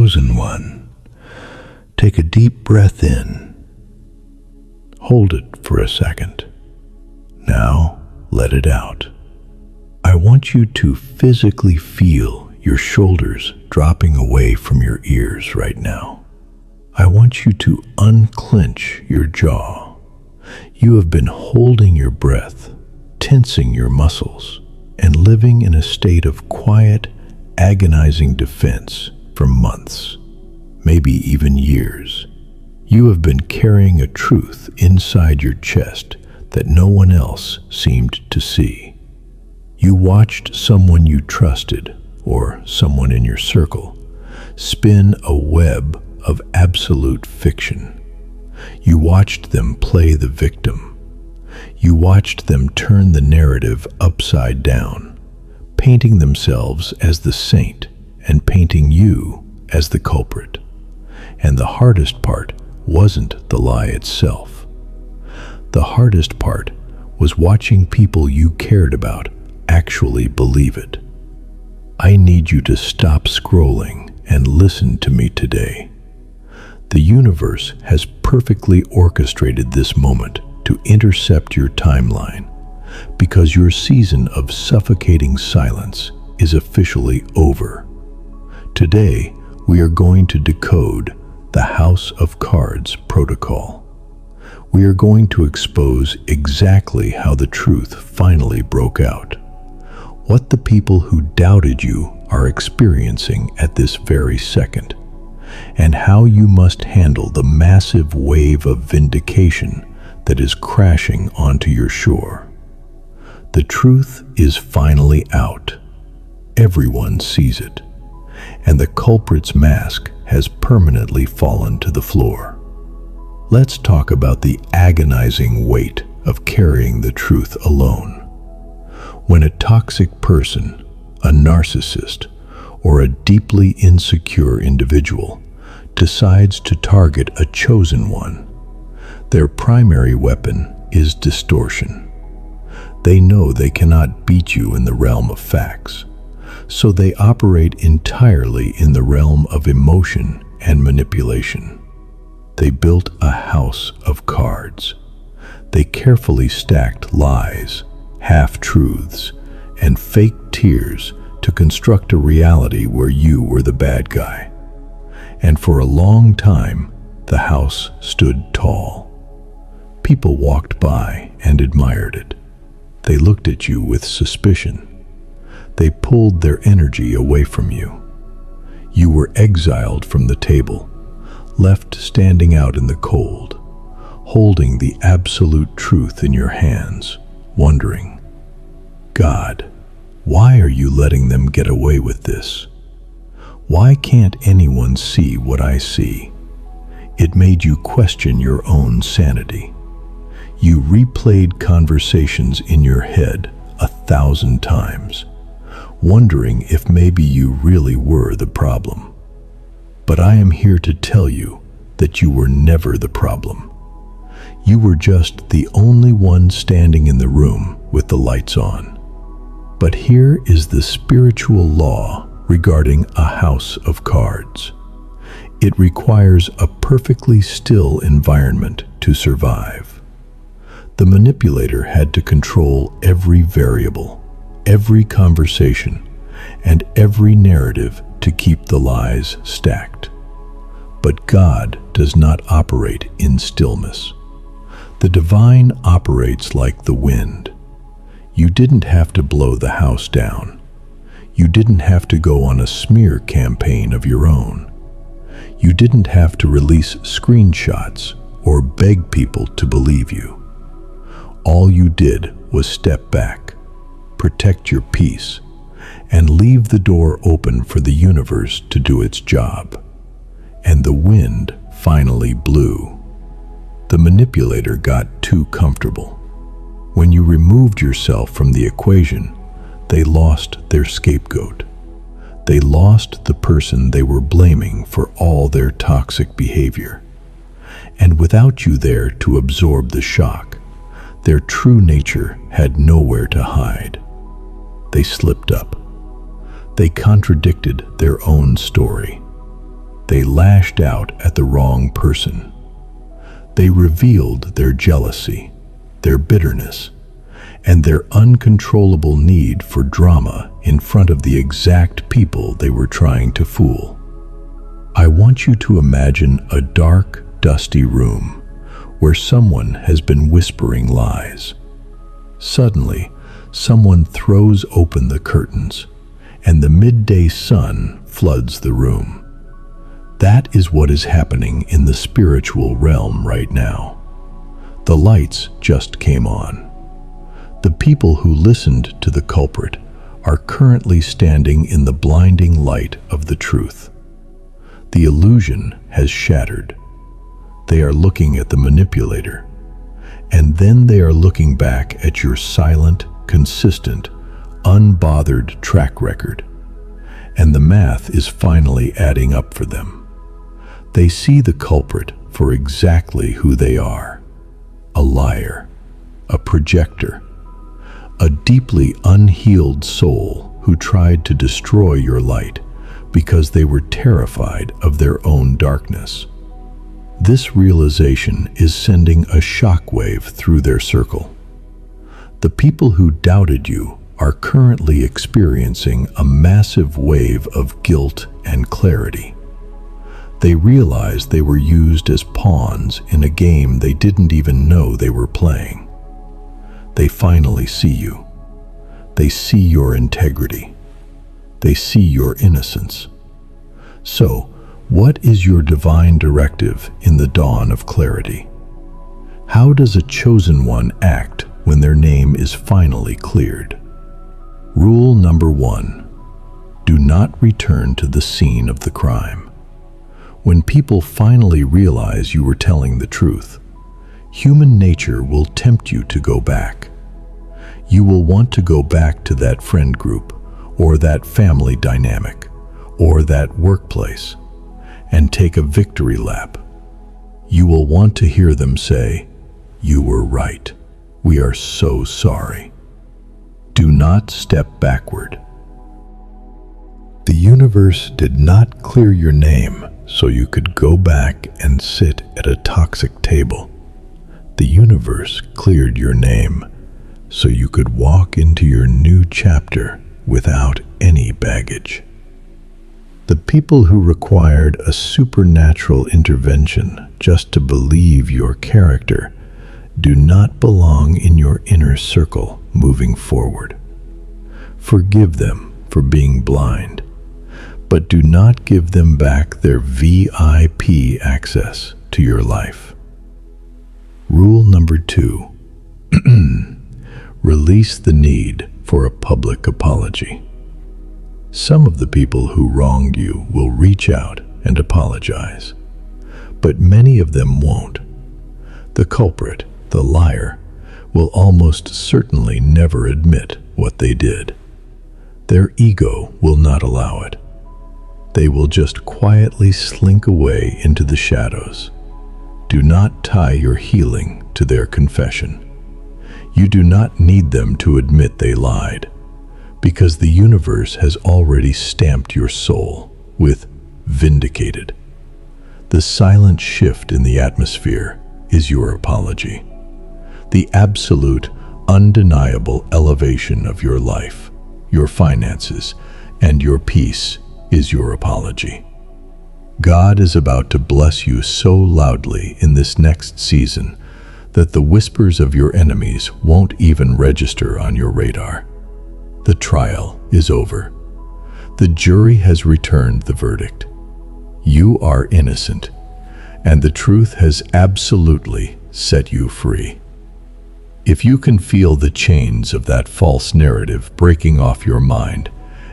chosen one. Take a deep breath in. Hold it for a second. Now, let it out. I want you to physically feel your shoulders dropping away from your ears right now. I want you to unclench your jaw. You have been holding your breath, tensing your muscles, and living in a state of quiet, agonizing defense for months, maybe even years. You have been carrying a truth inside your chest that no one else seemed to see. You watched someone you trusted, or someone in your circle, spin a web of absolute fiction. You watched them play the victim. You watched them turn the narrative upside down, painting themselves as the saint and painting you as the culprit. And the hardest part wasn't the lie itself. The hardest part was watching people you cared about actually believe it. I need you to stop scrolling and listen to me today. The universe has perfectly orchestrated this moment to intercept your timeline, because your season of suffocating silence is officially over. Today, we are going to decode the House of Cards protocol. We are going to expose exactly how the truth finally broke out, what the people who doubted you are experiencing at this very second, and how you must handle the massive wave of vindication that is crashing onto your shore. The truth is finally out. Everyone sees it, and the culprit's mask has permanently fallen to the floor. Let's talk about the agonizing weight of carrying the truth alone. When a toxic person, a narcissist, or a deeply insecure individual decides to target a chosen one, their primary weapon is distortion. They know they cannot beat you in the realm of facts, so they operate entirely in the realm of emotion and manipulation. They built a house of cards. They carefully stacked lies, half-truths, and fake tears to construct a reality where you were the bad guy. And for a long time, the house stood tall. People walked by and admired it. They looked at you with suspicion. They pulled their energy away from you. You were exiled from the table, left standing out in the cold, holding the absolute truth in your hands, wondering, God, why are you letting them get away with this? Why can't anyone see what I see? It made you question your own sanity. You replayed conversations in your head 1,000 times, wondering if maybe you really were the problem. But I am here to tell you that you were never the problem. You were just the only one standing in the room with the lights on. But here is the spiritual law regarding a house of cards. It requires a perfectly still environment to survive. The manipulator had to control every variable, every conversation, and every narrative to keep the lies stacked. But God does not operate in stillness. The divine operates like the wind. You didn't have to blow the house down. You didn't have to go on a smear campaign of your own. You didn't have to release screenshots or beg people to believe you. All you did was step back, protect your peace, and leave the door open for the universe to do its job. And the wind finally blew. The manipulator got too comfortable. When you removed yourself from the equation, they lost their scapegoat. They lost the person they were blaming for all their toxic behavior. And without you there to absorb the shock, their true nature had nowhere to hide. They slipped up. They contradicted their own story. they lashed out at the wrong person. They revealed their jealousy, their bitterness, and their uncontrollable need for drama in front of the exact people they were trying to fool. I want you to imagine a dark, dusty room where someone has been whispering lies. Suddenly, someone throws open the curtains, and the midday sun floods the room. That is what is happening in the spiritual realm right now. The lights just came on. The people who listened to the culprit are currently standing in the blinding light of the truth. The illusion has shattered. They are looking at the manipulator, and then they are looking back at your silent, consistent, unbothered track record, and the math is finally adding up for them. They see the culprit for exactly who they are: a liar, a projector, a deeply unhealed soul who tried to destroy your light because they were terrified of their own darkness. This realization is sending a shockwave through their circle. The people who doubted you are currently experiencing a massive wave of guilt and clarity. They realize they were used as pawns in a game they didn't even know they were playing. They finally see you. They see your integrity. They see your innocence. So, what is your divine directive in the dawn of clarity? How does a chosen one act when their name is finally cleared? Rule number 1: do not return to the scene of the crime. When people finally realize you were telling the truth, human nature will tempt you to go back. You will want to go back to that friend group, or that family dynamic, or that workplace, and take a victory lap. You will want to hear them say, "You were right. We are so sorry." Do not step backward. The universe did not clear your name so you could go back and sit at a toxic table. The universe cleared your name so you could walk into your new chapter without any baggage. The people who required a supernatural intervention just to believe your character do not belong in your inner circle moving forward. Forgive them for being blind, but do not give them back their VIP access to your life. Rule number 2: release the need for a public apology. Some of the people who wronged you will reach out and apologize, but many of them won't. The culprit, the liar, will almost certainly never admit what they did. Their ego will not allow it. They will just quietly slink away into the shadows. Do not tie your healing to their confession. You do not need them to admit they lied, because the universe has already stamped your soul with vindicated. The silent shift in the atmosphere is your apology. The absolute, undeniable elevation of your life, your finances, and your peace is your apology. God is about to bless you so loudly in this next season that the whispers of your enemies won't even register on your radar. The trial is over. The jury has returned the verdict. You are innocent, and the truth has absolutely set you free. If you can feel the chains of that false narrative breaking off your mind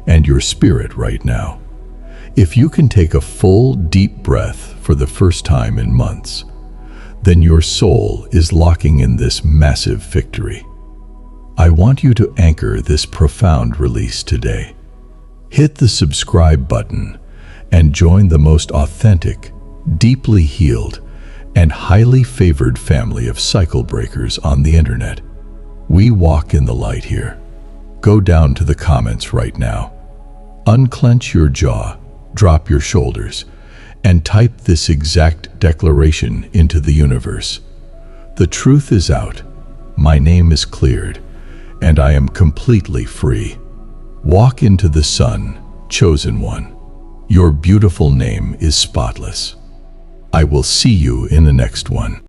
and your spirit right now, if you can take a full, deep breath for the first time in months, then your soul is locking in this massive victory. I want you to anchor this profound release today. Hit the subscribe button and join the most authentic, deeply healed, and highly favored family of cycle breakers on the internet. We walk in the light here. Go down to the comments right now. Unclench your jaw, drop your shoulders, and type this exact declaration into the universe. The truth is out. My name is cleared, and I am completely free. Walk into the sun, chosen one. Your beautiful name is spotless. I will see you in the next one.